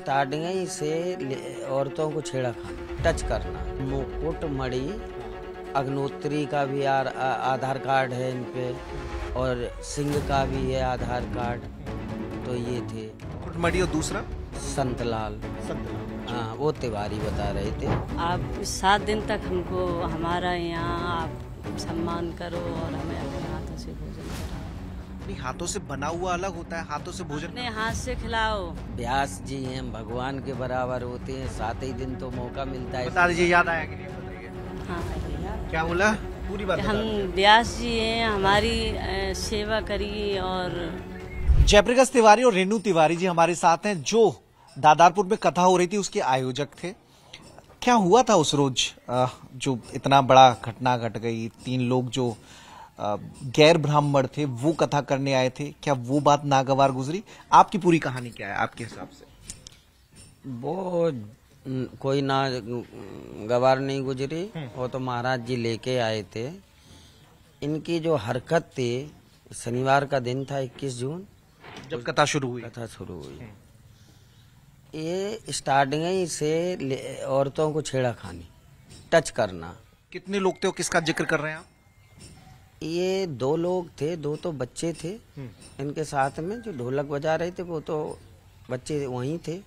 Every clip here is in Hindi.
स्टार्टिंग ही से औरतों को छेड़ा खाना, टच करना। मुकुट मणि अग्नोत्री का भी आधार कार्ड है इन पे, और सिंह का भी है आधार कार्ड। तो ये थे मुकुट मणि और दूसरा संतलाल। हाँ, वो तिवारी बता रहे थे। आप 7 दिन तक हमको हमारा यहाँ आप सम्मान करो और हमें अपने हाथों से भोजन कराओ। नहीं, हाथों से बना हुआ अलग होता है, हाथों से भोजन अपने हाथ से खिलाओ। व्यास जी हैं, भगवान के बराबर होते हैं। 7 ही दिन तो मौका मिलता है। बता दीजिए, याद आया कि नहीं बताइए। हाँ, क्या बोला, पूरी बात हम व्यास जी हैं, हमारी सेवा करिए। और जयप्रकाश तिवारी और रेणु तिवारी जी हमारे साथ हैं, जो दादारपुर में कथा हो रही थी उसके आयोजक थे। क्या हुआ था उस रोज जो इतना बड़ा घटना घट गई? 3 लोग जो गैर ब्राह्मण थे वो कथा करने आए थे, क्या वो बात नागवार गुजरी? आपकी पूरी कहानी क्या है आपके हिसाब से? वो कोई ना गवार नहीं गुजरी, वो तो महाराज जी लेके आए थे। इनकी जो हरकत थी, शनिवार का दिन था 21 जून जब कथा शुरू हुई। ये स्टार्टिंग ही से औरतों को छेड़ा खानी, टच करना। कितने लोग थे और किसका जिक्र कर रहे हैं आप? ये 2 लोग थे, 2 तो बच्चे थे इनके साथ में, जो ढोलक बजा रहे थे वो तो बच्चे वहीं थे।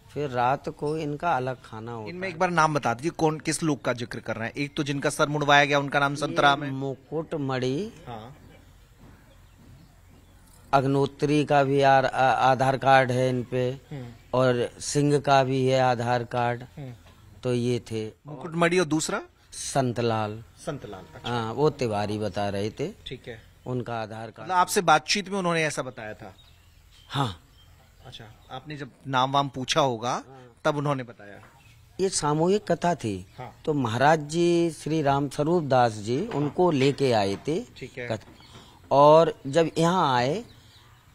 फिर रात को इनका अलग खाना होता। इनमें एक बार नाम बता दीजिए, कौन किस लोग का जिक्र कर रहे हैं? एक तो जिनका सर मुड़वाया गया उनका नाम संतराम है। मुकुट मणि अग्नोत्री का भी आधार कार्ड है इन पे, और सिंह का भी है आधार कार्ड। तो ये थे मुकुट मणि और दूसरा संतलाल। अच्छा। हाँ, वो तिवारी बता रहे थे। ठीक है, उनका आधार कार्ड। मतलब आपसे बातचीत में उन्होंने ऐसा बताया था? हाँ। अच्छा, आपने जब नाम वाम पूछा होगा तब उन्होंने बताया? ये सामूहिक कथा थी। हाँ। तो महाराज जी श्री राम स्वरूप दास जी उनको लेके आए थे। ठीक है। और जब यहाँ आए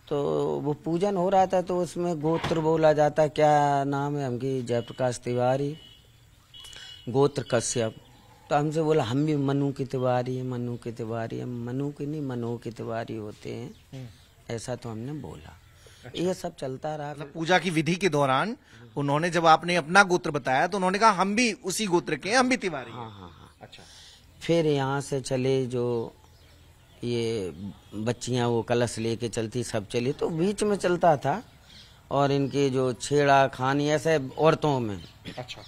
तो वो पूजन हो रहा था, तो उसमें गोत्र बोला जाता, क्या नाम है हमकी? जयप्रकाश तिवारी, गोत्र कश्यप। तो हमसे बोला हम भी मनु की तिवारी है, मनु की तिवारी। हम मनु की नहीं, मनो की तिवारी होते हैं, ऐसा तो हमने बोला। अच्छा। ये सब चलता रहा। मतलब पूजा की विधि के दौरान उन्होंने जब आपने अपना गोत्र बताया तो उन्होंने कहा हम भी उसी गोत्र के हैं, हम भी तिवारी हैं। हाँ। अच्छा। फिर यहाँ से चले, जो ये बच्चियां वो कलश लेके चलती, सब चली, तो बीच में चलता था। और इनके जो छेड़ा खानी ऐसे औरतों में अच्छा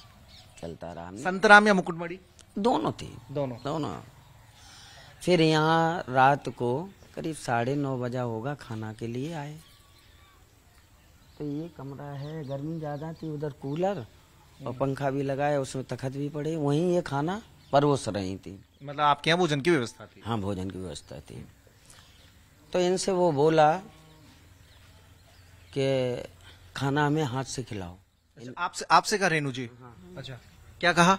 चलता रहा। संतराम या मुकुट मणि? दोनों थी। दोनों। फिर यहाँ रात को करीब 9:30 बजा होगा, खाना के लिए आए। तो ये कमरा है, गर्मी ज्यादा थी, उधर कूलर और पंखा भी लगाया, उसमें तखत भी पड़े, वहीं ये खाना परोस रही थी। मतलब आपके यहाँ भोजन की व्यवस्था थी? हाँ, भोजन की व्यवस्था थी। तो इनसे वो बोला कि खाना हमें हाथ से खिलाओ। अच्छा, आपसे कहा रेणु जी? हाँ। अच्छा, क्या कहा?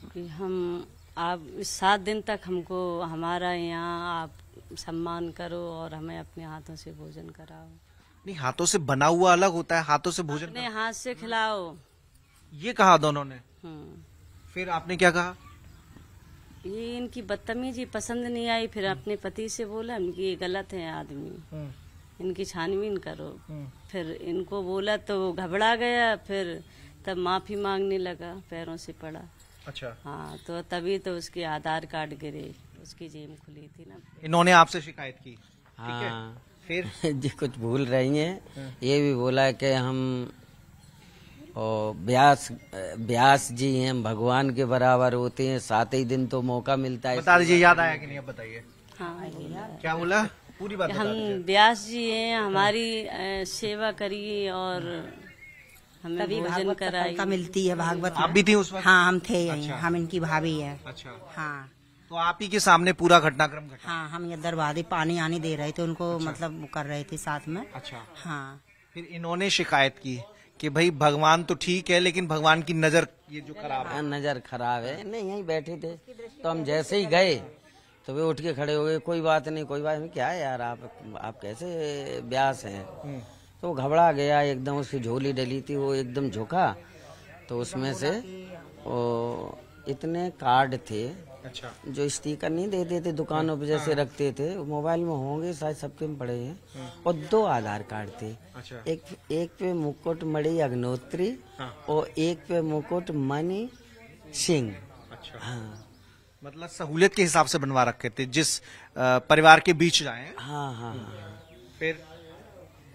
कि हम आप 7 दिन तक हमको हमारा यहाँ आप सम्मान करो और हमें अपने हाथों से भोजन कराओ। नहीं, हाथों से बना हुआ अलग होता है, हाथों से भोजन अपने हाथ से खिलाओ। ये कहा दोनों ने? फिर आपने क्या कहा? ये इनकी बदतमीजी पसंद नहीं आई। फिर अपने पति से बोला कि ये गलत है आदमी, इनकी छानबीन करो। फिर इनको बोला तो वो घबरा गया, फिर तब माफी मांगने लगा, पैरों से पड़ा। अच्छा। हाँ, तो तभी तो उसके आधार कार्ड गिरे, उसकी जेब खुली थी ना। इन्होंने आपसे शिकायत की? हाँ। फिर जी कुछ भूल रही हैं। ये भी बोला कि हम व्यास जी हैं, भगवान के बराबर होते हैं। 7 ही दिन तो मौका मिलता है। बता दीजिए, याद आया कि नहीं? अब बताइए। हाँ, क्या बोला, पूरी बात हम व्यास जी हैं, हमारी सेवा करिए और हमें भोजन कराइए। मिलती है भागवत। आप भी थी उस वक्त? हाँ, हम थे। अच्छा। हम इनकी भाभी है। अच्छा। हाँ, तो आप ही के सामने पूरा घटनाक्रम घटा? हाँ, हम ये दरवाजे पानी आने दे रहे थे उनको। अच्छा। मतलब वो कर रहे थे साथ में। अच्छा। हाँ। फिर इन्होंने शिकायत की कि भाई भगवान तो ठीक है, लेकिन भगवान की नजर ये जो खराब है। नजर खराब है। नहीं, यहीं बैठे थे, तो हम जैसे ही गए तो वे उठ के खड़े हो गए। कोई बात नहीं, कोई बात नहीं। क्या है यार, आप कैसे व्यास हैं? तो वो घबरा गया एकदम। उसकी झोली डली थी, वो एकदम झुका, तो उसमें से वो इतने कार्ड थे अच्छा। जो स्टिकर नहीं देते थे दुकानों पे जैसे रखते थे, मोबाइल में होंगे शायद सबके में पड़े हैं। और 2 आधार कार्ड थे। अच्छा। एक पे मुकुट मणि अग्नोत्री और एक पे मुकुट मणि सिंह। अच्छा। हाँ मतलब सहूलियत के हिसाब से बनवा रखे थे, जिस परिवार के बीच जाए। हाँ हाँ। फिर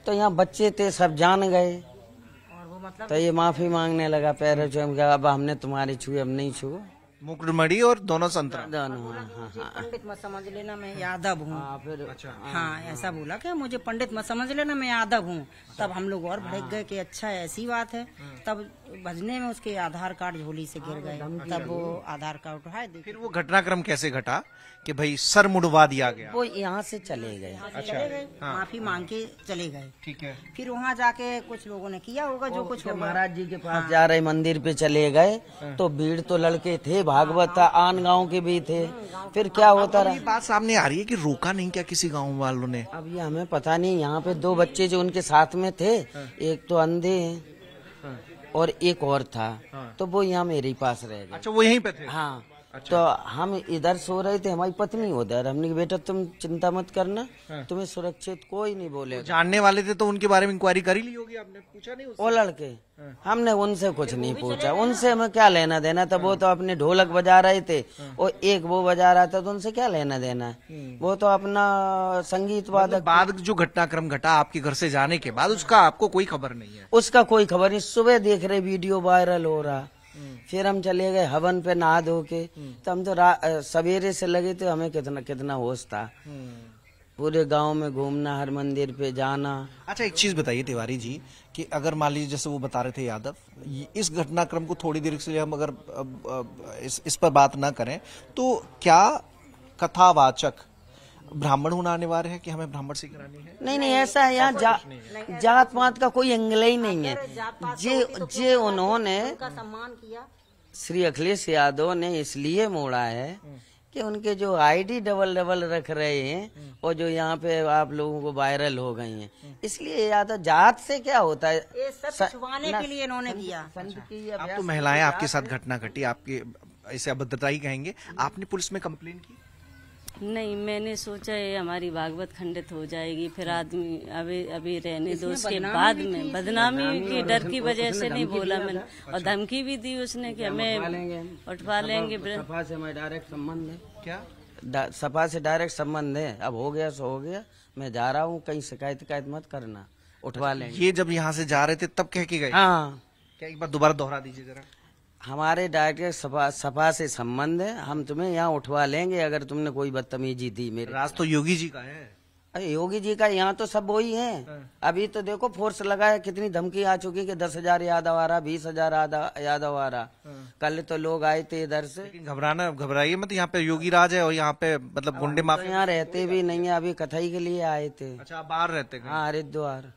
तो यहाँ बच्चे थे, सब जान गए। और वो मतलब तो ये माफी मांगने लगा, पैरों छू, हम कहा अब हमने तुम्हारी छुई, अब नहीं छुओ। मुकुटमणि और दोनों संतरा। दोनों। हाँ हाँ पंडित मत समझ लेना, मैं यादव हूँ। हाँ। फिर अच्छा। हाँ, ऐसा बोला कि मुझे पंडित मत समझ लेना, मैं यादव हूँ। तब हम लोग और भड़क गए कि अच्छा ऐसी बात है। तब भजने में उसके आधार कार्ड झोली से गिर गए, तब वो आधार कार्ड उठाए देखिए। फिर वो घटनाक्रम कैसे घटा कि भाई सर मुड़वा दिया गया? वो यहाँ से चले गए। चले गए, माफी मांग के चले गए। ठीक है। फिर वहाँ जाके कुछ लोगों ने किया होगा जो कुछ होगा। महाराज जी के पास जा रहे मंदिर पे चले गए, तो भीड़ तो लड़के थे, भागवत था, आन गांव के भी थे। फिर क्या होता ये रहा, बात सामने आ रही है कि रोका नहीं क्या किसी गांव वालों ने? अब ये हमें पता नहीं। यहाँ पे 2 बच्चे जो उनके साथ में थे, एक तो अंधे हैं और एक और था, तो वो यहाँ मेरे ही पास रह गए। अच्छा, वो यहीं पे थे? हाँ। तो हम इधर सो रहे थे, हमारी पत्नी उधर। हमने कहा बेटा तुम चिंता मत करना, तुम्हें सुरक्षित कोई नहीं बोलेगा। जानने वाले थे तो उनके बारे में इंक्वायरी करी ली होगी, आपने पूछा नहीं उससे? वो लड़के, हमने उनसे कुछ नहीं पूछा, उनसे हमें क्या लेना देना था। वो तो अपने ढोलक बजा रहे थे और एक वो बजा रहा था, तो उनसे क्या लेना देना है। वो तो अपना संगीत वादक। बाद जो घटनाक्रम घटा आपके घर से जाने के बाद, उसका आपको कोई खबर नहीं है? उसका कोई खबर नहीं। सुबह देख रहे वीडियो वायरल हो रहा, फिर हम चले गए हवन पे नहा धो के। तो हम तो सवेरे से लगे थे, हमें कितना कितना होश था। पूरे गांव में घूमना, हर मंदिर पे जाना। अच्छा, एक चीज बताइए तिवारी जी कि अगर मान लीजिए जैसे वो बता रहे थे यादव, इस घटनाक्रम को थोड़ी देर के लिए हम अगर इस पर बात ना करें, तो क्या कथावाचक ब्राह्मण होना अनिवार्य है कि हमें ब्राह्मण से करानी है? नहीं नहीं, ऐसा है यहाँ जात पात का कोई एंगल ही नहीं है। जे उन्होंने उनका सम्मान किया। श्री अखिलेश यादव ने इसलिए मोड़ा है कि उनके जो आईडी डबल रख रहे हैं और जो यहाँ पे आप लोगों को वायरल हो गई हैं, इसलिए यादव जात से क्या होता है, ये सब छुपाने के लिए इन्होंने किया। संत की आप तो महिलाएं, आपके साथ घटना घटी, आपके इसे अभद्रता ही कहेंगे, आपने पुलिस में कंप्लेन की? नहीं, मैंने सोचा ये हमारी भागवत खंडित हो जाएगी, फिर आदमी अभी रहने दो, उसके बाद में बदनामी के डर की वजह से नहीं बोला मैंने। और धमकी भी दी उसने कि हमें उठवा लेंगे। सपा से हमारा डायरेक्ट संबंध है। क्या? सपा से डायरेक्ट संबंध है। अब हो गया सो हो गया, मैं जा रहा हूँ, कहीं शिकायत मत करना, उठवा लेंगे। ये जब यहाँ से जा रहे थे तब कह के गए? हाँ। क्या एक बार दोबारा दोहरा दीजिए जरा। हमारे डायरेक्ट सपा से संबंध है, हम तुम्हें यहाँ उठवा लेंगे अगर तुमने कोई बदतमीजी दी मेरे। राज तो योगी जी का है। अरे योगी जी का, यहाँ तो सब वही है। अभी तो देखो फोर्स लगाया, कितनी धमकी आ चुकी कि 10,000 यादव आ रहा, 20,000 यादव आ रहा। कल तो लोग आए थे इधर से। लेकिन घबराइए मत, यहाँ पे योगी राज है और यहाँ पे मतलब गुंडे तो माफिया। यहाँ रहते भी नहीं है, अभी कथई के लिए आए थे। अच्छा, आप बाहर रहते हैं? हाँ, हरिद्वार।